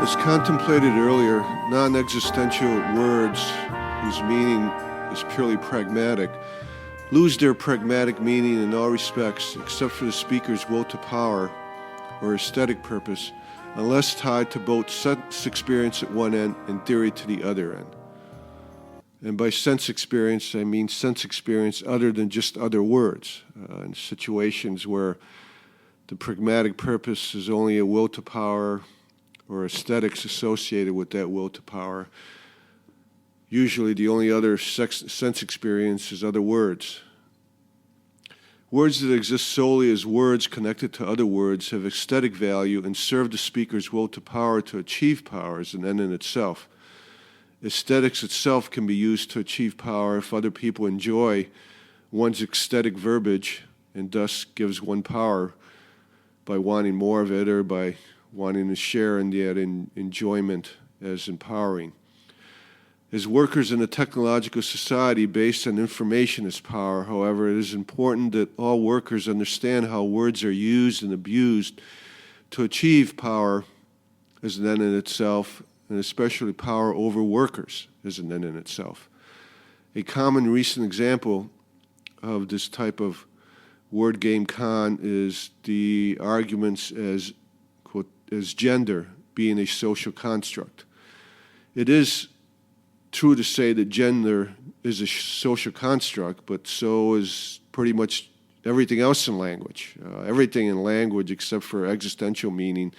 As contemplated earlier, non-existential words whose meaning is purely pragmatic lose their pragmatic meaning in all respects except for the speaker's will to power or aesthetic purpose, unless tied to both sense experience at one end and theory to the other end. And by sense experience, I mean sense experience other than just other words, in situations where the pragmatic purpose is only a will to power or aesthetics associated with that will to power. Usually the only other sense experience is other words. Words that exist solely as words connected to other words have aesthetic value and serve the speaker's will to power to achieve power as an end in itself. Aesthetics itself can be used to achieve power if other people enjoy one's aesthetic verbiage and thus gives one power by wanting more of it or by wanting to share in that enjoyment as empowering. As workers in a technological society based on information as power, however, it is important that all workers understand how words are used and abused to achieve power as an end in itself, and especially power over workers as an end in itself. A common recent example of this type of word game con is the arguments as gender being a social construct. It is true to say that gender is a social construct, but so is pretty much everything else in language. Everything in language except for existential meaning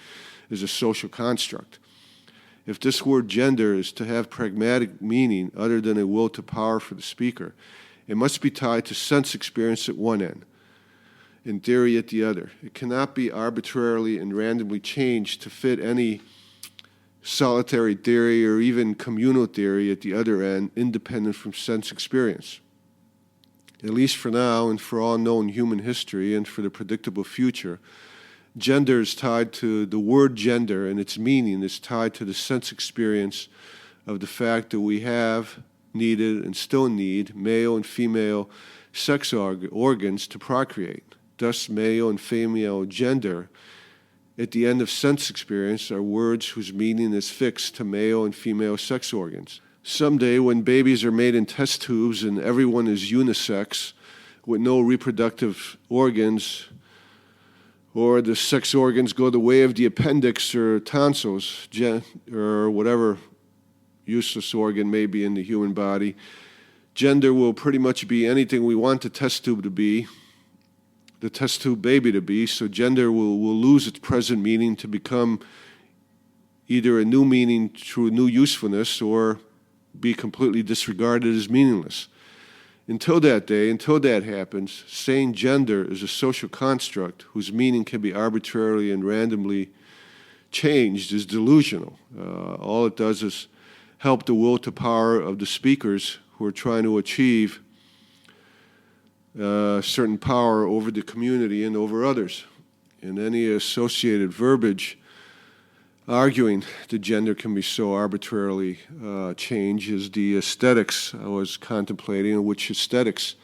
is a social construct. If this word gender is to have pragmatic meaning other than a will to power for the speaker, it must be tied to sense experience at one end, in theory at the other. It cannot be arbitrarily and randomly changed to fit any solitary theory or even communal theory at the other end, independent from sense experience. At least for now and for all known human history and for the predictable future, gender is tied to the word gender, and its meaning is tied to the sense experience of the fact that we have needed and still need male and female sex organs to procreate. Thus, male and female gender at the end of sense experience are words whose meaning is fixed to male and female sex organs. Someday, when babies are made in test tubes and everyone is unisex with no reproductive organs, or the sex organs go the way of the appendix or tonsils, or whatever useless organ may be in the human body, gender will pretty much be anything we want the test tube to be, the test tube baby to be, so gender will lose its present meaning to become either a new meaning through new usefulness or be completely disregarded as meaningless. Until that day, until that happens, saying gender is a social construct whose meaning can be arbitrarily and randomly changed is delusional. All it does is help the will to power of the speakers who are trying to achieve certain power over the community and over others. And any associated verbiage arguing that gender can be so arbitrarily changed is the aesthetics I was contemplating, in which aesthetics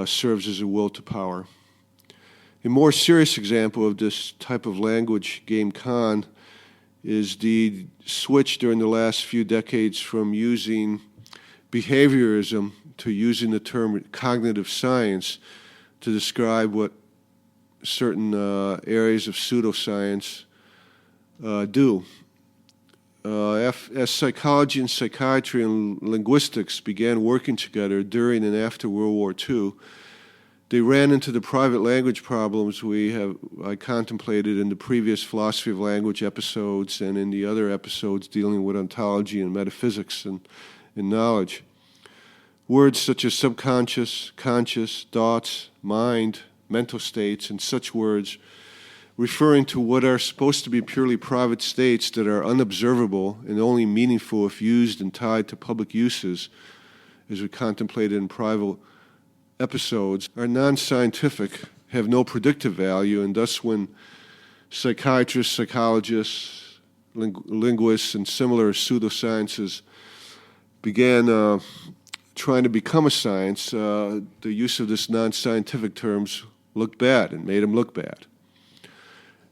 serves as a will to power. A more serious example of this type of language game con is the switch during the last few decades from using behaviorism to using the term cognitive science to describe what certain areas of pseudoscience do. As psychology and psychiatry and linguistics began working together during and after World War II, they ran into the private language problems I contemplated in the previous philosophy of language episodes and in the other episodes dealing with ontology and metaphysics and knowledge. Words such as subconscious, conscious, thoughts, mind, mental states, and such words referring to what are supposed to be purely private states that are unobservable and only meaningful if used and tied to public uses, as we contemplated in private episodes, are non-scientific, have no predictive value, and thus when psychiatrists, psychologists, linguists, and similar pseudosciences began trying to become a science, the use of this non-scientific terms looked bad and made them look bad.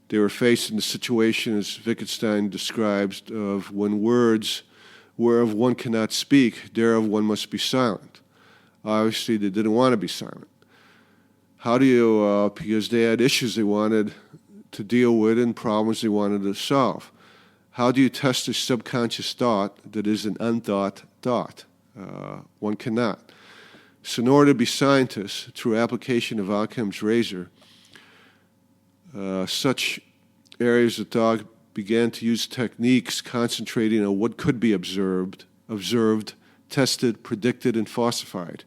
They were faced in the situation, as Wittgenstein describes, of when words whereof one cannot speak, thereof one must be silent. Obviously, they didn't want to be silent. How do you, because they had issues they wanted to deal with and problems they wanted to solve. How do you test a subconscious thought that is an unthought thought? One cannot. So in order to be scientists, through application of Occam's razor, such areas of thought began to use techniques concentrating on what could be observed, tested, predicted, and falsified.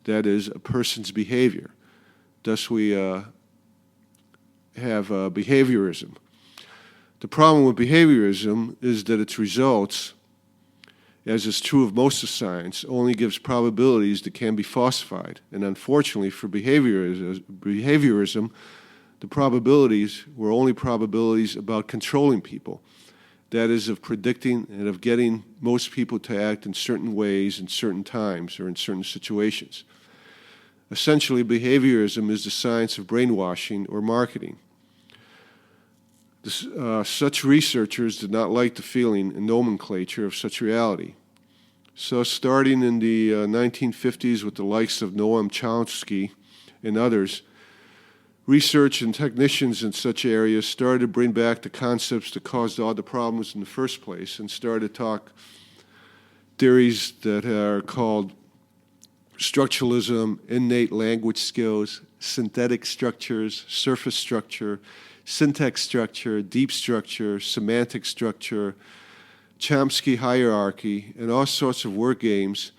That is, a person's behavior. Thus we have behaviorism. The problem with behaviorism is that its results, as is true of most of science, only gives probabilities that can be falsified. And unfortunately for behaviorism, the probabilities were only probabilities about controlling people. That is, of predicting and of getting most people to act in certain ways in certain times or in certain situations. Essentially, behaviorism is the science of brainwashing or marketing. Such researchers did not like the feeling and nomenclature of such reality. So starting in the 1950s with the likes of Noam Chomsky and others, research and technicians in such areas started to bring back the concepts that caused all the problems in the first place and started to talk theories that are called structuralism, innate language skills, synthetic structures, surface structure, syntax structure, deep structure, semantic structure, Chomsky hierarchy, and all sorts of word games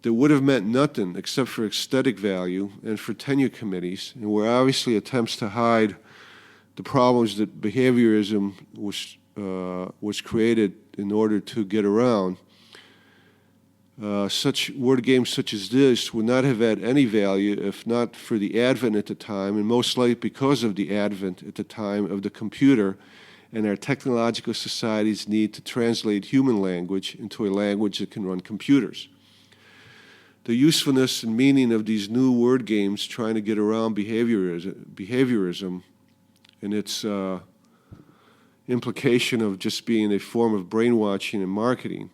that would have meant nothing except for aesthetic value and for tenure committees, and were obviously attempts to hide the problems that behaviorism was created in order to get around. Such word games such as this would not have had any value if not for the advent at the time, and most likely because of the advent at the time of the computer and our technological society's need to translate human language into a language that can run computers. The usefulness and meaning of these new word games trying to get around behaviorism and its implication of just being a form of brainwashing and marketing.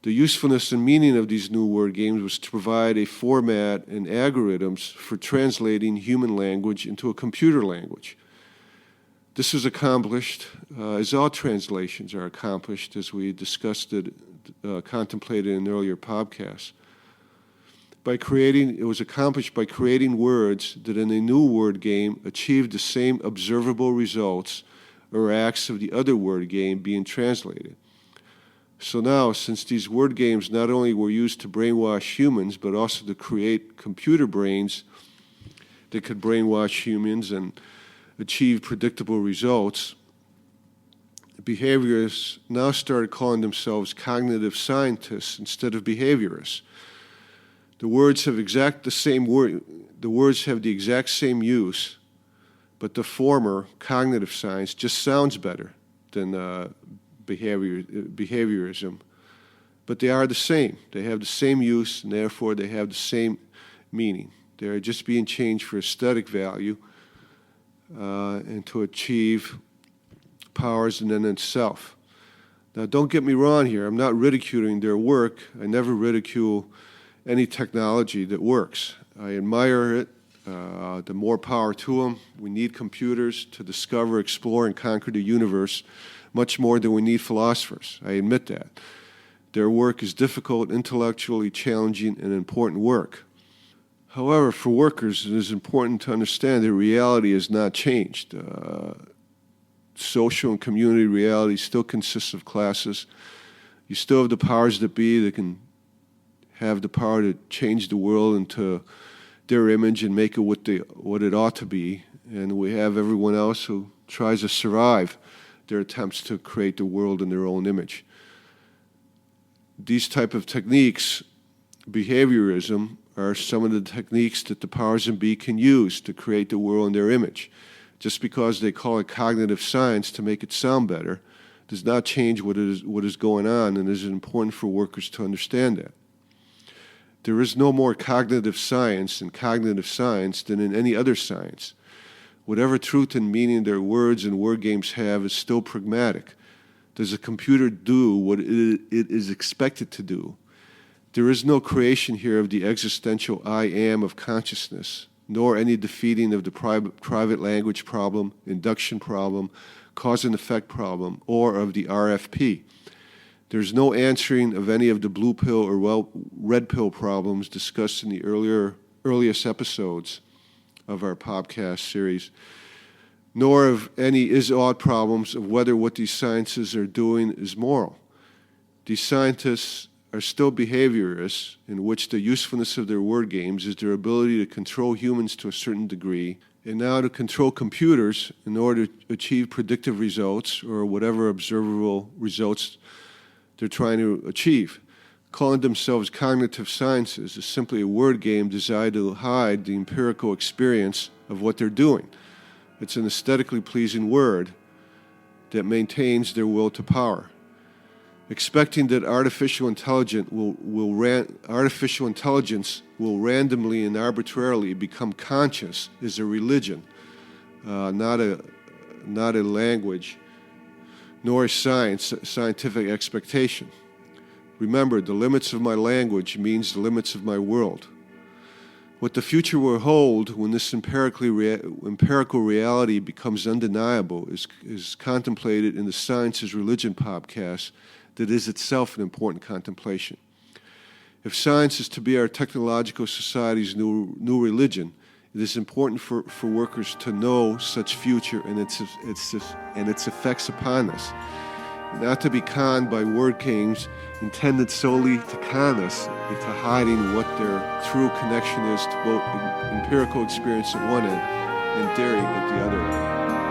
The usefulness and meaning of these new word games was to provide a format and algorithms for translating human language into a computer language. This was accomplished, as all translations are accomplished, as we discussed it, contemplated in earlier podcasts. It was accomplished by creating words that in a new word game achieved the same observable results or acts of the other word game being translated. So now, since these word games not only were used to brainwash humans, but also to create computer brains that could brainwash humans and achieve predictable results, behaviorists now started calling themselves cognitive scientists instead of behaviorists. The words have the exact same use, but the former, cognitive science, just sounds better than behaviorism. But they are the same. They have the same use, and therefore they have the same meaning. They are just being changed for aesthetic value and to achieve powers in and itself. Now, don't get me wrong here. I'm not ridiculing their work. I never ridicule any technology that works. I admire it. The more power to them. We need computers to discover, explore, and conquer the universe much more than we need philosophers. I admit that. Their work is difficult, intellectually challenging, and important work. However, for workers, it is important to understand that reality has not changed. Social and community reality still consists of classes. You still have the powers that be that can have the power to change the world into their image and make it what it ought to be. And we have everyone else who tries to survive their attempts to create the world in their own image. These type of techniques, behaviorism, are some of the techniques that the powers that be can use to create the world in their image. Just because they call it cognitive science to make it sound better does not change what is going on, and it is important for workers to understand that. There is no more cognitive science in cognitive science than in any other science. Whatever truth and meaning their words and word games have is still pragmatic. Does a computer do what it is expected to do? There is no creation here of the existential I am of consciousness, nor any defeating of the private language problem, induction problem, cause and effect problem, or of the RFP. There's no answering of any of the blue pill or red pill problems discussed in the earliest episodes of our podcast series, nor of any is-ought problems of whether what these sciences are doing is moral. These scientists are still behaviorists, in which the usefulness of their word games is their ability to control humans to a certain degree, and now to control computers in order to achieve predictive results or whatever observable results they're trying to achieve. Calling themselves cognitive sciences is simply a word game designed to hide the empirical experience of what they're doing. It's an aesthetically pleasing word that maintains their will to power. Expecting that artificial intelligence will randomly and arbitrarily become conscious is a religion, not a language, nor a scientific expectation. Remember, the limits of my language means the limits of my world. What the future will hold when this empirical reality becomes undeniable is contemplated in the Science is Religion podcast that is itself an important contemplation. If science is to be our technological society's new religion, it is important for workers to know such future and its effects upon us, not to be conned by word games intended solely to con us into hiding what their true connection is to both empirical experience at one end and theory at the other end.